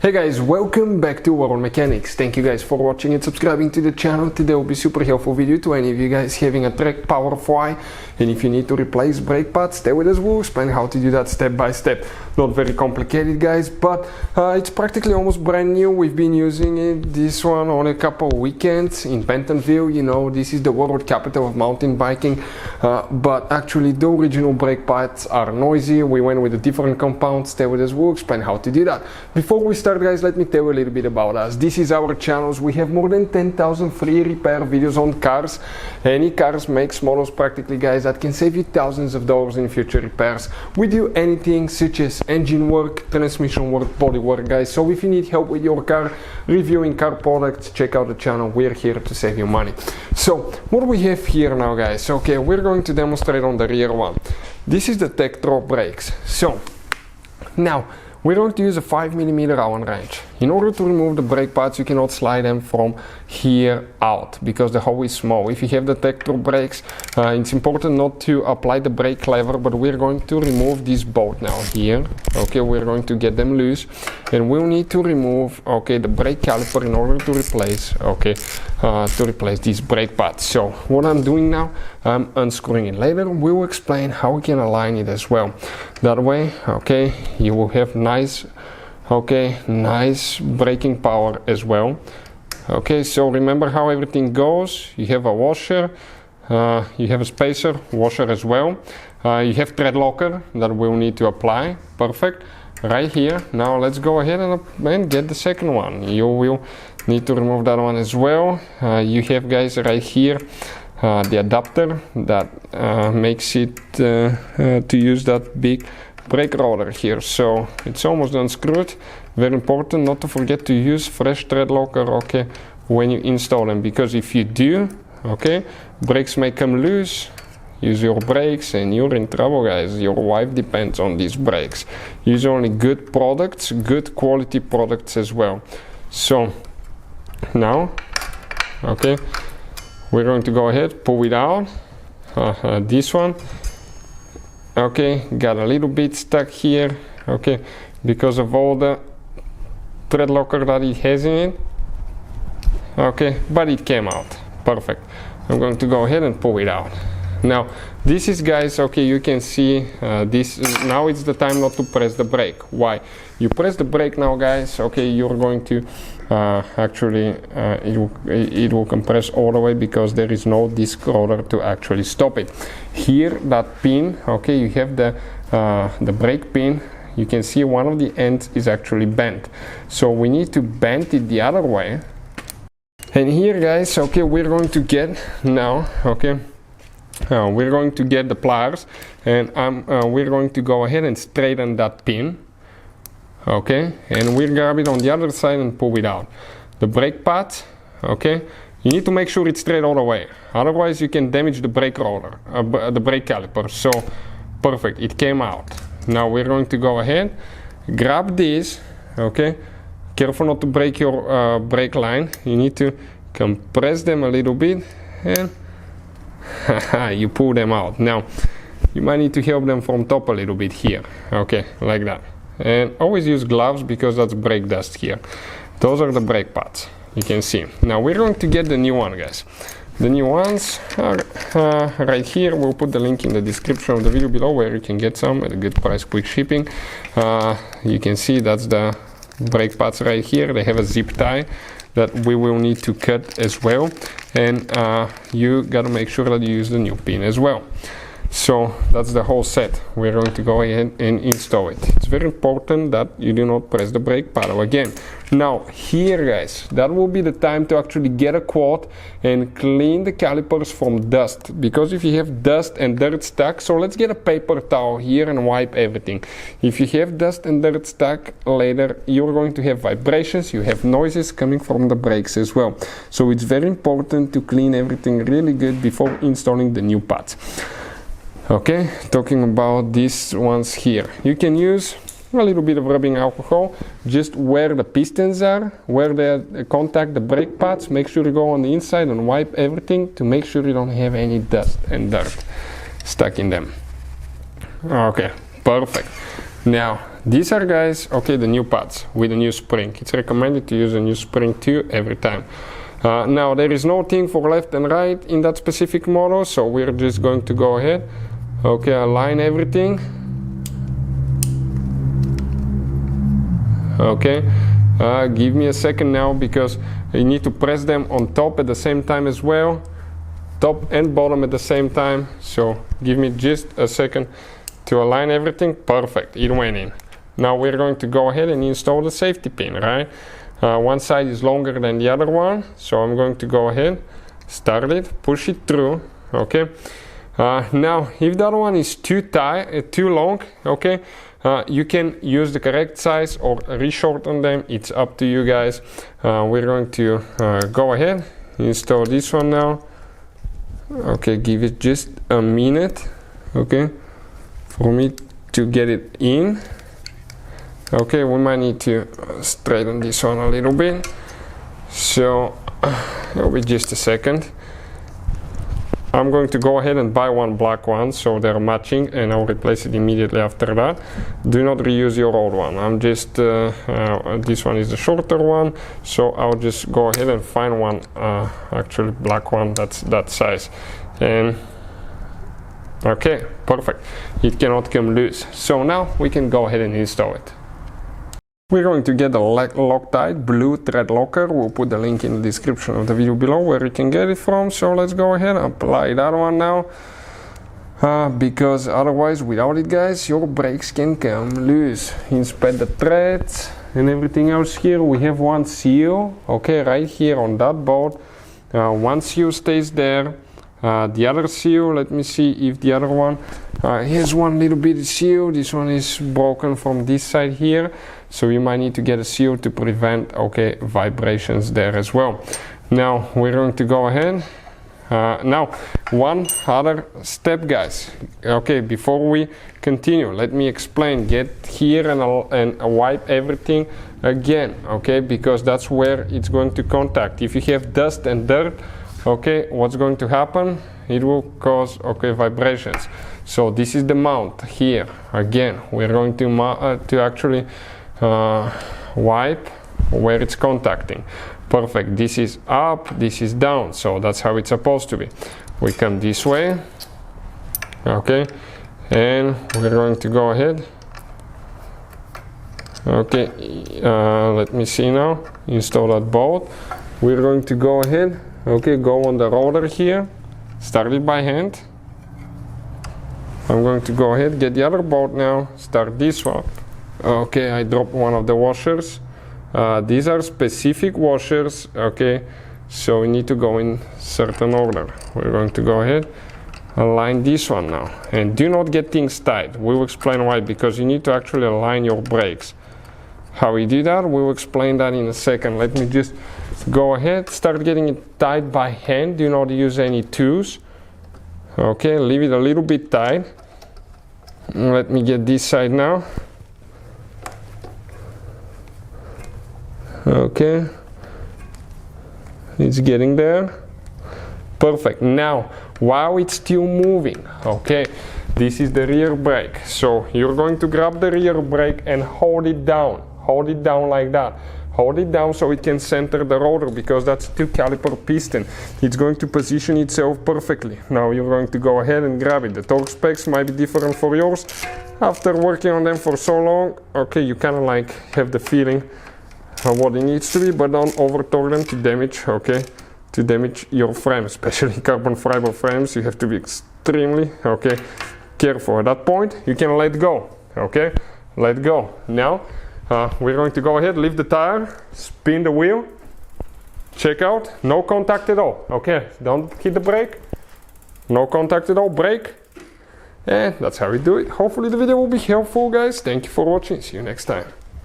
Hey guys, welcome back to World Mechanics. Thank you guys for watching and subscribing to the channel. Today will be super helpful video to any of you guys having a Trek PowerFly, and if you need to replace brake pads, stay with us. We'll explain how to do that step by step. Not very complicated guys, but it's practically almost brand new. We've been using it, this one, on a couple of weekends in Bentonville. You know, this is the world capital of mountain biking, but actually the original brake pads are noisy. We went with a different compound. Stay with us, we'll explain how to do that. Before we start guys, let me tell you a little bit about us. This is our channels. We have more than 10,000 free repair videos on cars. Any cars, makes, models practically guys, that can save you thousands of dollars in future repairs. We do anything such as engine work, transmission work, body work guys. So if you need help with your car, reviewing car products, check out the channel. We're here to save you money. So what do we have here now guys? Okay, we're going to demonstrate on the rear one. This is the Tektro brakes. So now we're going to use a 5mm Allen wrench. In order to remove the brake pads, you cannot slide them from here out because the hole is small. If you have the Tektro brakes, it's important not to apply the brake lever, but we're going to remove this bolt now here. Okay, we're going to get them loose, and we'll need to remove, okay, the brake caliper in order to replace, okay, these brake pads. So what I'm doing now, I'm unscrewing it. Later we will explain how we can align it as well. That way, okay, you will have nice braking power as well. Okay, so remember how everything goes. You have a washer, you have a spacer, washer as well. You have thread locker that we'll need to apply. Perfect. Right here. Now let's go ahead and get the second one. You will need to remove that one as well. You have guys right here the adapter that makes it to use that big brake roller here. So it's almost unscrewed. Very important not to forget to use fresh thread locker, okay, when you install them, because if you do, okay, brakes may come loose. Use your brakes and you're in trouble guys. Your wife depends on these brakes. Use only good products, good quality products as well. So now, okay, we're going to go ahead, pull it out. This one, okay, got a little bit stuck here, okay, because of all the thread locker that it has in it. Okay, but it came out perfect. I'm going to go ahead and pull it out. Now this is guys, okay, you can see this. Now it's the time not to press the brake. Why? You press the brake now guys, okay, you're going to it will compress all the way because there is no disc roller to actually stop it. Here, that pin, okay, you have the brake pin. You can see one of the ends is actually bent, so we need to bend it the other way. And here guys, okay, we're going to get now, okay, we're going to get the pliers, and we're going to go ahead and straighten that pin. Okay, and we'll grab it on the other side and pull it out. The brake pads, okay, you need to make sure it's straight all the way, otherwise you can damage the brake roller, the brake caliper. So perfect, it came out. Now we're going to go ahead, grab this, okay, careful not to break your brake line. You need to compress them a little bit and you pull them out. Now you might need to help them from top a little bit here, okay, like that. And always use gloves because that's brake dust here. Those are the brake pads, you can see. Now we're going to get the new one guys. The new ones are right here. We'll put the link in the description of the video below where you can get some at a good price, quick shipping. You can see that's the brake pads right here. They have a zip tie that we will need to cut as well, and you gotta make sure that you use the new pin as well. So that's the whole set. We're going to go ahead and install it. It's very important that you do not press the brake pedal again. Now here guys, that will be the time to actually get a quart and clean the calipers from dust, because if you have dust and dirt stuck, so let's get a paper towel here and wipe everything. If you have dust and dirt stuck, later you're going to have vibrations, you have noises coming from the brakes as well. So it's very important to clean everything really good before installing the new pads. Okay, talking about these ones here, you can use a little bit of rubbing alcohol just where the pistons are, where they contact the brake pads. Make sure you go on the inside and wipe everything to make sure you don't have any dust and dirt stuck in them. Okay, perfect. Now these are, guys, okay, the new pads with a new spring. It's recommended to use a new spring too every time. Now there is no thing for left and right in that specific model, so we're just going to go ahead, okay, align everything. Okay, give me a second now, because you need to press them on top at the same time as well, top and bottom at the same time. So give me just a second to align everything. Perfect, it went in. Now we're going to go ahead and install the safety pin, right? One side is longer than the other one, so I'm going to go ahead, start it, push it through. Okay, now if the other one is too long, okay, you can use the correct size or reshorten them. It's up to you guys. We're going to go ahead, install this one now. Okay, give it just a minute, okay, for me to get it in. Okay, we might need to straighten this one a little bit, so it'll be just a second. I'm going to go ahead and buy one black one so they're matching, and I'll replace it immediately after that. Do not reuse your old one. I'm just this one is the shorter one, so I'll just go ahead and find one actually black one that's that size. And okay, perfect, it cannot come loose. So now we can go ahead and install it. We're going to get a Loctite blue thread locker. We'll put the link in the description of the video below where you can get it from. So let's go ahead and apply that one now, because otherwise without it, guys, your brakes can come loose. Inspect the threads and everything else. Here we have one seal, okay, right here on that bolt. One seal stays there. The other seal, let me see if the other one, here's one little bit of seal. This one is broken from this side here, so you might need to get a seal to prevent, okay, vibrations there as well. Now we're going to go ahead. Now one other step, guys, okay, before we continue, let me explain. Get here and wipe everything again, okay, because that's where it's going to contact. If you have dust and dirt, okay, what's going to happen? It will cause, okay, vibrations. So this is the mount here. Again, we're going to actually wipe where it's contacting. Perfect. This is up, this is down, so that's how it's supposed to be. We come this way, okay, and we're going to go ahead. Okay, let me see now. Install that bolt. We're going to go ahead. Okay, go on the rotor here, start it by hand. I'm going to go ahead, get the other bolt now, start this one. Okay, I dropped one of the washers. These are specific washers, okay, so we need to go in certain order. We're going to go ahead, align this one now, and do not get things tight. We will explain why, because you need to actually align your brakes. How we do that, we will explain that in a second. Let me just go ahead, start getting it tight by hand. Do not use any tools. Okay, leave it a little bit tight. Let me get this side now. Okay, it's getting there. Perfect. Now, while it's still moving, okay, this is the rear brake. So you're going to grab the rear brake and hold it down. Hold it down like that. Hold it down so it can center the rotor, because that's a 2 caliper piston. It's going to position itself perfectly. Now you're going to go ahead and grab it. The torque specs might be different for yours. After working on them for so long, okay, you kind of like have the feeling of what it needs to be, but don't over torque them to damage, okay, to damage your frame, especially carbon fiber frames. You have to be extremely, okay, careful. At that point, you can let go, okay, let go. Now, we're going to go ahead, lift the tire, spin the wheel, check out, no contact at all, okay, don't hit the brake, no contact at all, brake, and that's how we do it. Hopefully the video will be helpful, guys. Thank you for watching, see you next time.